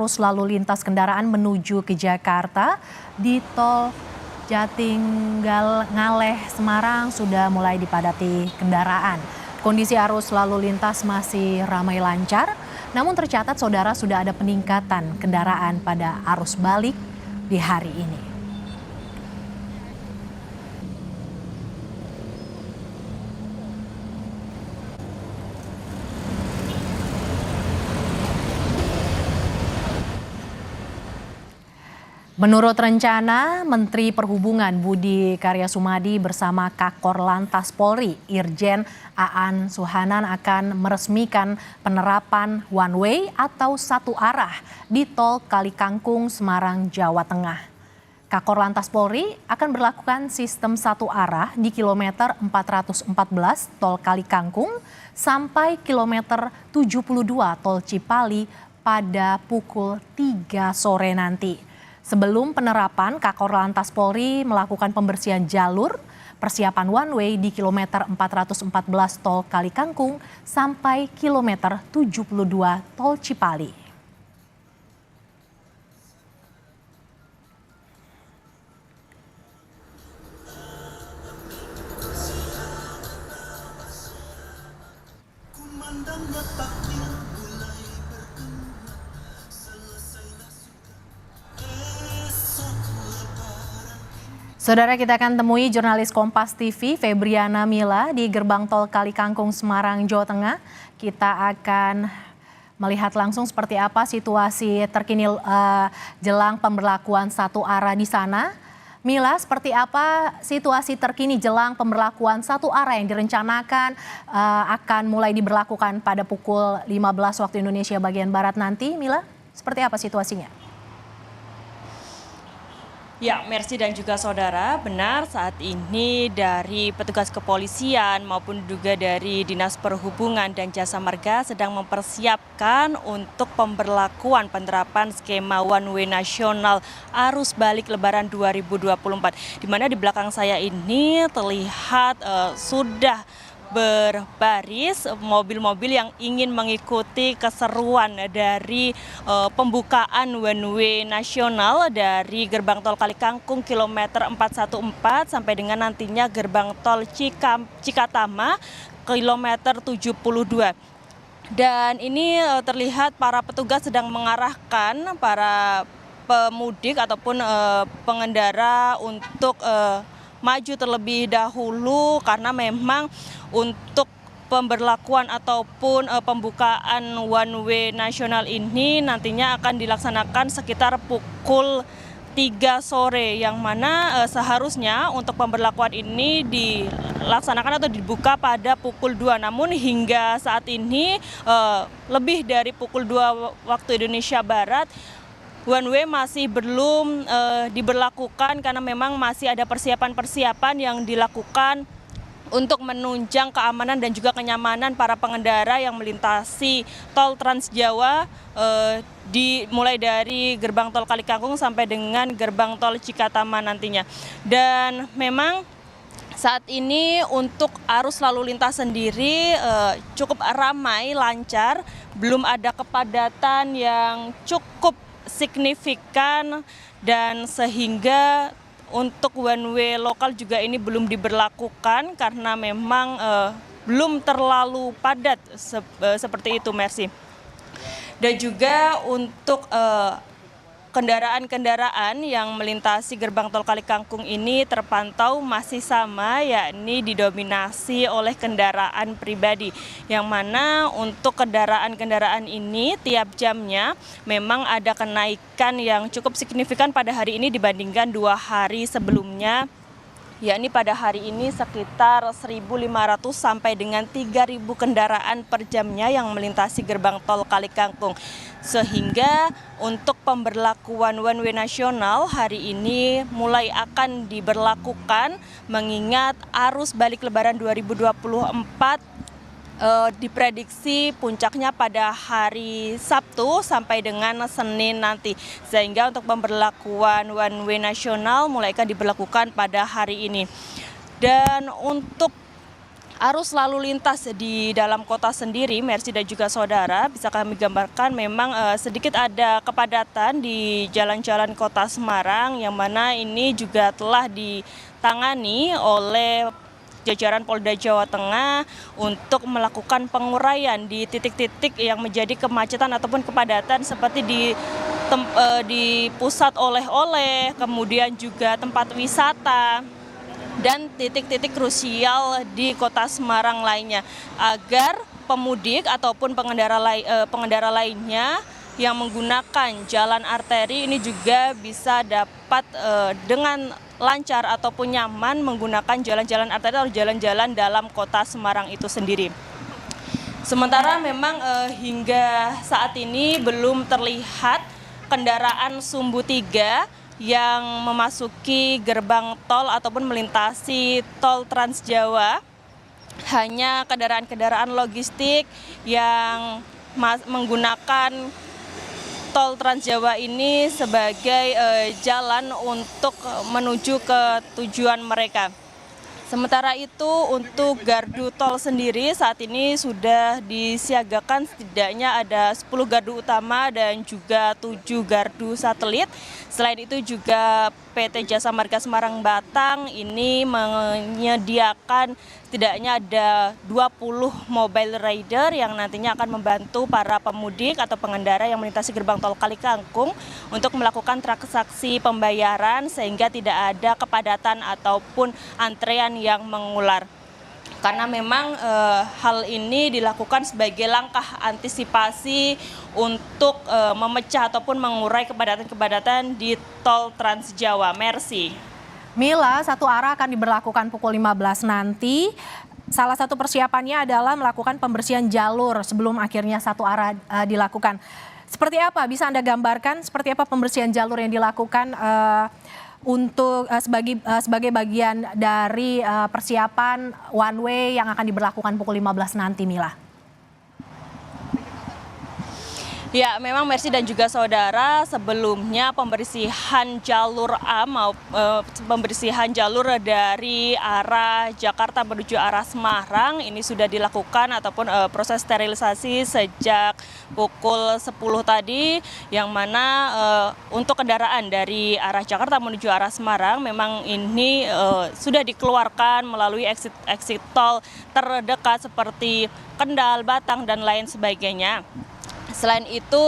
Arus lalu lintas kendaraan menuju ke Jakarta di tol Jatinggal Ngaleh Semarang sudah mulai dipadati kendaraan. Kondisi arus lalu lintas masih ramai lancar, namun tercatat saudara sudah ada peningkatan kendaraan pada arus balik di hari ini. Menurut rencana, Menteri Perhubungan Budi Karya Sumadi bersama Kakor Lantas Polri, Irjen Aan Suhanan akan meresmikan penerapan one way atau satu arah di tol Kalikangkung, Semarang, Jawa Tengah. Kakor Lantas Polri akan berlakukan sistem satu arah di kilometer 414 tol Kalikangkung sampai kilometer 72 tol Cipali pada pukul 3 sore nanti. Sebelum penerapan, Kakor Lantas Polri melakukan pembersihan jalur, persiapan one way di kilometer 414 tol Kalikangkung sampai kilometer 72 tol Cipali. Saudara, kita akan temui jurnalis Kompas TV Febriana Mila di gerbang tol Kalikangkung, Semarang, Jawa Tengah. Kita akan melihat langsung seperti apa situasi terkini jelang pemberlakuan satu arah di sana. Mila, seperti apa situasi terkini jelang pemberlakuan satu arah yang direncanakan akan mulai diberlakukan pada pukul 15 waktu Indonesia bagian Barat nanti? Mila, seperti apa situasinya? Ya, Mercy dan juga saudara, benar saat ini dari petugas kepolisian maupun juga dari Dinas Perhubungan dan Jasa Marga sedang mempersiapkan untuk pemberlakuan penerapan skema one way nasional arus balik Lebaran 2024. Di mana di belakang saya ini terlihat sudah berbaris mobil-mobil yang ingin mengikuti keseruan dari pembukaan one way nasional dari gerbang tol Kalikangkung kilometer 414 sampai dengan nantinya gerbang tol Cikatama kilometer 72. Dan ini terlihat para petugas sedang mengarahkan para pemudik ataupun pengendara untuk maju terlebih dahulu karena memang untuk pemberlakuan ataupun pembukaan one way nasional ini nantinya akan dilaksanakan sekitar pukul 3 sore yang mana seharusnya untuk pemberlakuan ini dilaksanakan atau dibuka pada pukul 2. Namun hingga saat ini lebih dari pukul 2 waktu Indonesia Barat one way masih belum diberlakukan karena memang masih ada persiapan-persiapan yang dilakukan untuk menunjang keamanan dan juga kenyamanan para pengendara yang melintasi tol Trans Jawa mulai dari gerbang tol Kalikangkung sampai dengan gerbang tol Cikatama nantinya. Dan memang saat ini untuk arus lalu lintas sendiri cukup ramai, lancar, belum ada kepadatan yang cukup signifikan dan sehingga untuk one way lokal juga ini belum diberlakukan karena memang belum terlalu padat seperti itu, Mercy. Dan juga untuk kendaraan-kendaraan yang melintasi gerbang tol Kalikangkung ini terpantau masih sama, yakni didominasi oleh kendaraan pribadi. Yang mana untuk kendaraan-kendaraan ini tiap jamnya memang ada kenaikan yang cukup signifikan pada hari ini dibandingkan 2 hari sebelumnya. Yakni pada hari ini sekitar 1.500 sampai dengan 3.000 kendaraan per jamnya yang melintasi gerbang tol Kalikangkung. Sehingga untuk pemberlakuan one way nasional hari ini mulai akan diberlakukan mengingat arus balik Lebaran 2024 diprediksi puncaknya pada hari Sabtu sampai dengan Senin nanti. Sehingga untuk pemberlakuan one way nasional mulai akan diberlakukan pada hari ini. Dan untuk arus lalu lintas di dalam kota sendiri, Mercy dan juga saudara, bisa kami gambarkan memang sedikit ada kepadatan di jalan-jalan kota Semarang, yang mana ini juga telah ditangani oleh jajaran Polda Jawa Tengah untuk melakukan penguraian di titik-titik yang menjadi kemacetan ataupun kepadatan seperti di pusat oleh-oleh, kemudian juga tempat wisata, dan titik-titik krusial di kota Semarang lainnya, agar pemudik ataupun pengendara lainnya yang menggunakan jalan arteri ini juga bisa dapat dengan lancar ataupun nyaman menggunakan jalan-jalan arteri atau jalan-jalan dalam kota Semarang itu sendiri. Sementara memang hingga saat ini belum terlihat kendaraan sumbu 3 yang memasuki gerbang tol ataupun melintasi tol Trans Jawa. Hanya kendaraan-kendaraan logistik yang menggunakan tol Trans Jawa ini sebagai jalan untuk menuju ke tujuan mereka. Sementara itu untuk gardu tol sendiri saat ini sudah disiagakan setidaknya ada 10 gardu utama dan juga 7 gardu satelit. Selain itu juga PT Jasa Marga Semarang Batang ini menyediakan setidaknya ada 20 mobile rider yang nantinya akan membantu para pemudik atau pengendara yang melintasi gerbang tol Kalikangkung untuk melakukan transaksi pembayaran sehingga tidak ada kepadatan ataupun antrean yang mengular. Karena memang hal ini dilakukan sebagai langkah antisipasi untuk memecah ataupun mengurai kepadatan-kepadatan di tol Trans Jawa. Mercy. Mila, satu arah akan diberlakukan pukul 15 nanti. Salah satu persiapannya adalah melakukan pembersihan jalur sebelum akhirnya satu arah dilakukan. Seperti apa? Bisa Anda gambarkan seperti apa pembersihan jalur yang dilakukan untuk sebagai bagian dari persiapan one way yang akan diberlakukan pukul 15 nanti, Mila? Ya, memang Mercy dan juga saudara, sebelumnya pembersihan jalur pembersihan jalur dari arah Jakarta menuju arah Semarang ini sudah dilakukan ataupun proses sterilisasi sejak pukul 10 tadi, yang mana untuk kendaraan dari arah Jakarta menuju arah Semarang memang ini sudah dikeluarkan melalui exit tol terdekat seperti Kendal, Batang, dan lain sebagainya. Selain itu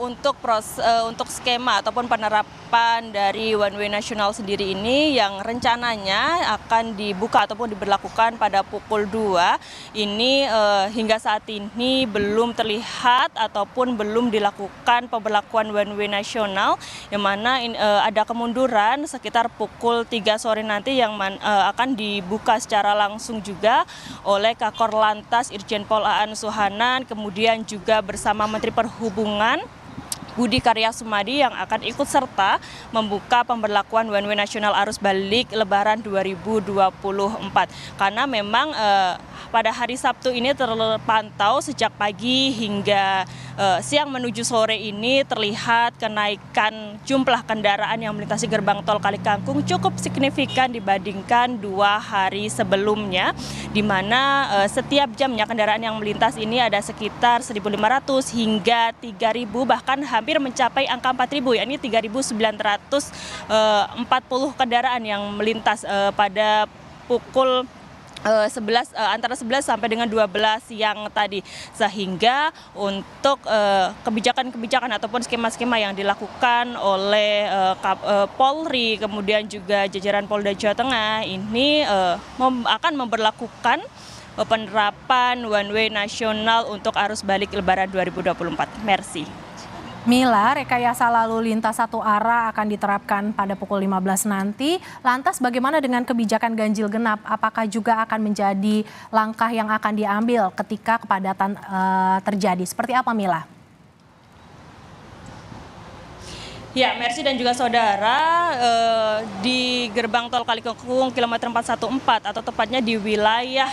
untuk skema ataupun penerapan dari one way nasional sendiri ini yang rencananya akan dibuka ataupun diberlakukan pada pukul 2 ini hingga saat ini belum terlihat ataupun belum dilakukan pemberlakuan one way nasional, yang mana ada kemunduran sekitar pukul 3 sore nanti yang akan dibuka secara langsung juga oleh Kakor Lantas Irjen Pol Aan Suhanan, kemudian juga bersama Menteri Perhubungan Budi Karya Sumadi yang akan ikut serta membuka pemberlakuan one way nasional arus balik Lebaran 2024. Karena memang pada hari Sabtu ini terpantau sejak pagi hingga siang menuju sore ini terlihat kenaikan jumlah kendaraan yang melintasi gerbang tol Kalikangkung cukup signifikan dibandingkan 2 hari sebelumnya, di mana setiap jamnya kendaraan yang melintas ini ada sekitar 1.500 hingga 3.000, bahkan hampir mencapai angka 4.000, yakni 3.940 kendaraan yang melintas pada pukul antara 11 sampai dengan 12 siang tadi, sehingga untuk kebijakan-kebijakan ataupun skema-skema yang dilakukan oleh Polri kemudian juga jajaran Polda Jawa Tengah ini akan memberlakukan penerapan one way nasional untuk arus balik Lebaran 2024. Mercy. Mila, rekayasa lalu lintas satu arah akan diterapkan pada pukul 15 nanti. Lantas bagaimana dengan kebijakan ganjil genap? Apakah juga akan menjadi langkah yang akan diambil ketika kepadatan terjadi? Seperti apa, Mila? Ya, Mercy dan juga saudara, di gerbang tol Kalikangkung kilometer 414 atau tepatnya di wilayah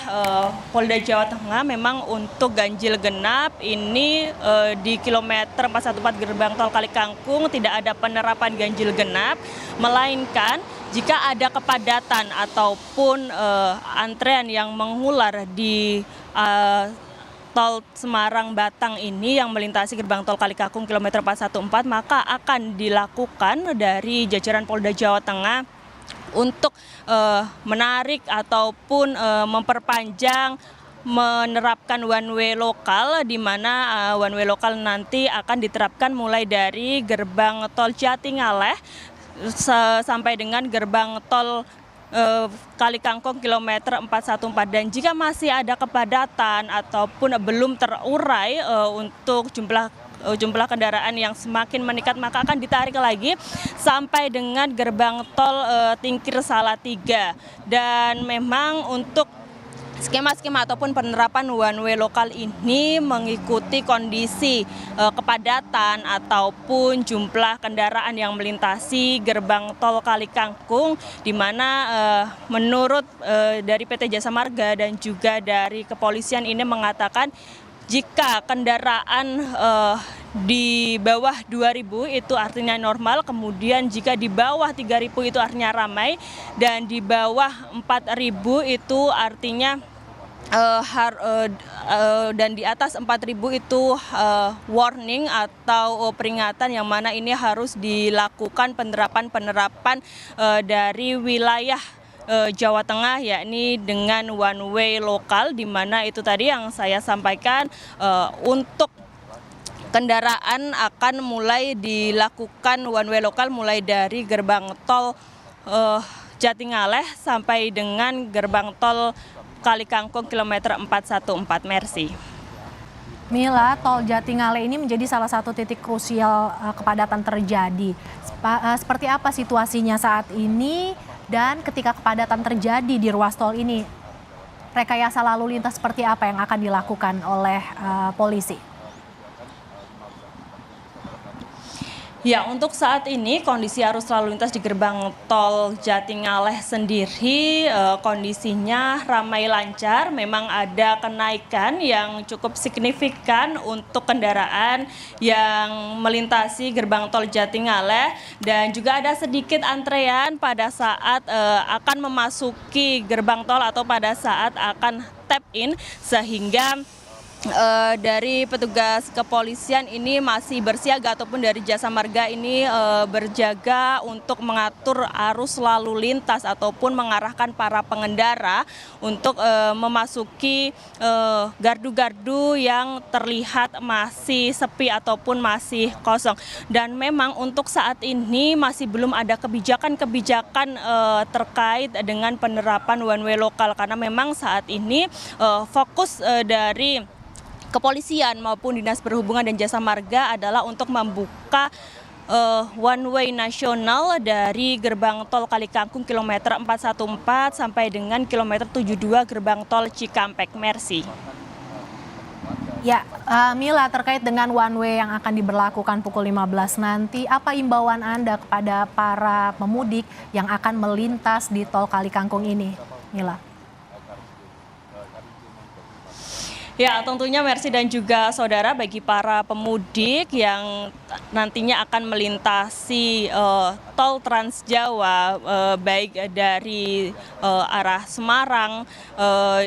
Polda Jawa Tengah memang untuk ganjil genap ini di kilometer 414 gerbang tol Kalikangkung tidak ada penerapan ganjil genap, melainkan jika ada kepadatan ataupun antrean yang mengular di tol Semarang Batang ini yang melintasi gerbang tol Kalikangkung kilometer 414, maka akan dilakukan dari jajaran Polda Jawa Tengah untuk menarik ataupun memperpanjang menerapkan one way lokal, di mana one way lokal nanti akan diterapkan mulai dari gerbang tol Jatingaleh sampai dengan gerbang tol Kalikangkung kilometer 414, dan jika masih ada kepadatan ataupun belum terurai untuk jumlah kendaraan yang semakin meningkat, maka akan ditarik lagi sampai dengan gerbang tol Tingkir Salatiga. Dan memang untuk skema-skema ataupun penerapan one way lokal ini mengikuti kondisi kepadatan ataupun jumlah kendaraan yang melintasi gerbang tol Kalikangkung, di mana menurut dari PT Jasa Marga dan juga dari kepolisian ini mengatakan jika kendaraan di bawah 2.000 itu artinya normal, kemudian jika di bawah 3.000 itu artinya ramai, dan di bawah 4.000 itu artinya dan di atas 4.000 itu warning atau peringatan, yang mana ini harus dilakukan penerapan dari wilayah Jawa Tengah, yakni dengan one way lokal, di mana itu tadi yang saya sampaikan untuk kendaraan akan mulai dilakukan one way lokal mulai dari gerbang tol Jatingaleh sampai dengan gerbang tol Kalikangkung kilometer 414. Mercy. Mila, tol Jatingaleh ini menjadi salah satu titik krusial kepadatan terjadi. Seperti apa situasinya saat ini, dan ketika kepadatan terjadi di ruas tol ini, rekayasa lalu lintas seperti apa yang akan dilakukan oleh polisi? Ya, untuk saat ini kondisi arus lalu lintas di gerbang tol Jatingaleh sendiri kondisinya ramai lancar. Memang ada kenaikan yang cukup signifikan untuk kendaraan yang melintasi gerbang tol Jatingaleh, dan juga ada sedikit antrean pada saat akan memasuki gerbang tol atau pada saat akan tap in, sehingga dari petugas kepolisian ini masih bersiaga ataupun dari Jasa Marga ini berjaga untuk mengatur arus lalu lintas ataupun mengarahkan para pengendara untuk memasuki gardu-gardu yang terlihat masih sepi ataupun masih kosong. Dan memang untuk saat ini masih belum ada kebijakan-kebijakan terkait dengan penerapan one way lokal, karena memang saat ini fokus dari kepolisian maupun Dinas Perhubungan dan Jasa Marga adalah untuk membuka one way nasional dari gerbang tol Kalikangkung kilometer 414 sampai dengan kilometer 72 gerbang tol Cikampek. Mercy. Ya, Mila, terkait dengan one way yang akan diberlakukan pukul 15 nanti, apa imbauan Anda kepada para pemudik yang akan melintas di tol Kalikangkung ini, Mila? Ya, tentunya Mercy dan juga saudara, bagi para pemudik yang nantinya akan melintasi tol Trans Jawa baik dari arah Semarang,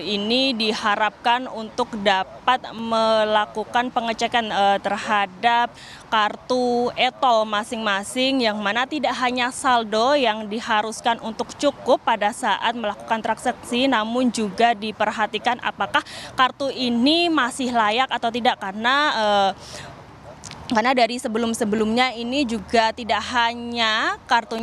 ini diharapkan untuk dapat melakukan pengecekan terhadap kartu e-tol masing-masing, yang mana tidak hanya saldo yang diharuskan untuk cukup pada saat melakukan transaksi, namun juga diperhatikan apakah kartu ini masih layak atau tidak, karena dari sebelum-sebelumnya ini juga tidak hanya kartu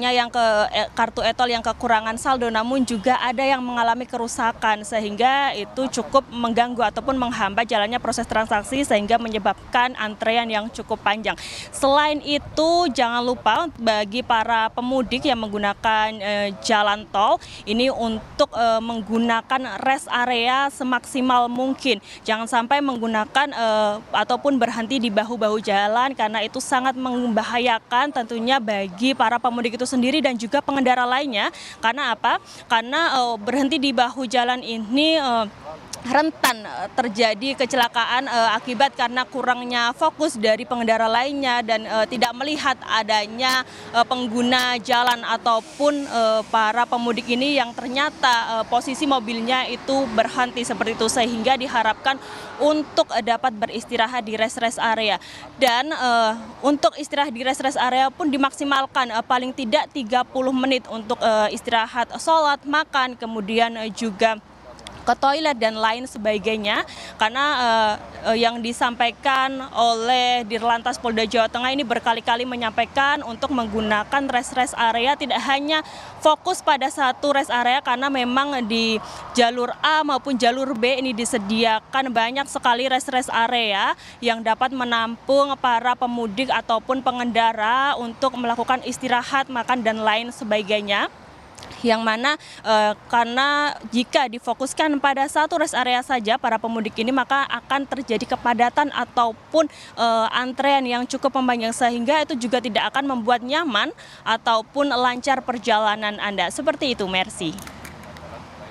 e-tol yang kekurangan saldo, namun juga ada yang mengalami kerusakan, sehingga itu cukup mengganggu ataupun menghambat jalannya proses transaksi, sehingga menyebabkan antrean yang cukup panjang. Selain itu, jangan lupa bagi para pemudik yang menggunakan jalan tol ini untuk menggunakan rest area semaksimal mungkin. Jangan sampai menggunakan ataupun berhenti di bahu-bahu jalan jalan karena itu sangat membahayakan tentunya bagi para pemudik itu sendiri dan juga pengendara lainnya. Karena apa? Karena berhenti di bahu jalan ini rentan terjadi kecelakaan akibat karena kurangnya fokus dari pengendara lainnya dan tidak melihat adanya pengguna jalan ataupun para pemudik ini yang ternyata posisi mobilnya itu berhenti seperti itu, sehingga diharapkan untuk dapat beristirahat di rest area. Dan untuk istirahat di rest area pun dimaksimalkan paling tidak 30 menit untuk istirahat, sholat, makan, kemudian juga ke toilet dan lain sebagainya, karena yang disampaikan oleh Dirlantas Polda Jawa Tengah ini berkali-kali menyampaikan untuk menggunakan rest area tidak hanya fokus pada satu rest area, karena memang di jalur A maupun jalur B ini disediakan banyak sekali rest area yang dapat menampung para pemudik ataupun pengendara untuk melakukan istirahat, makan dan lain sebagainya. Yang mana karena jika difokuskan pada satu rest area saja para pemudik ini, maka akan terjadi kepadatan ataupun antrean yang cukup panjang, sehingga itu juga tidak akan membuat nyaman ataupun lancar perjalanan Anda. Seperti itu, Mercy.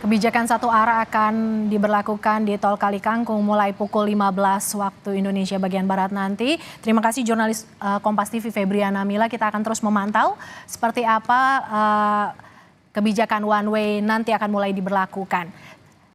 Kebijakan satu arah akan diberlakukan di Tol Kali Kangkung mulai pukul 15 waktu Indonesia bagian Barat nanti. Terima kasih jurnalis Kompas TV Febriana Mila. Kita akan terus memantau seperti apa kebijakan one way nanti akan mulai diberlakukan.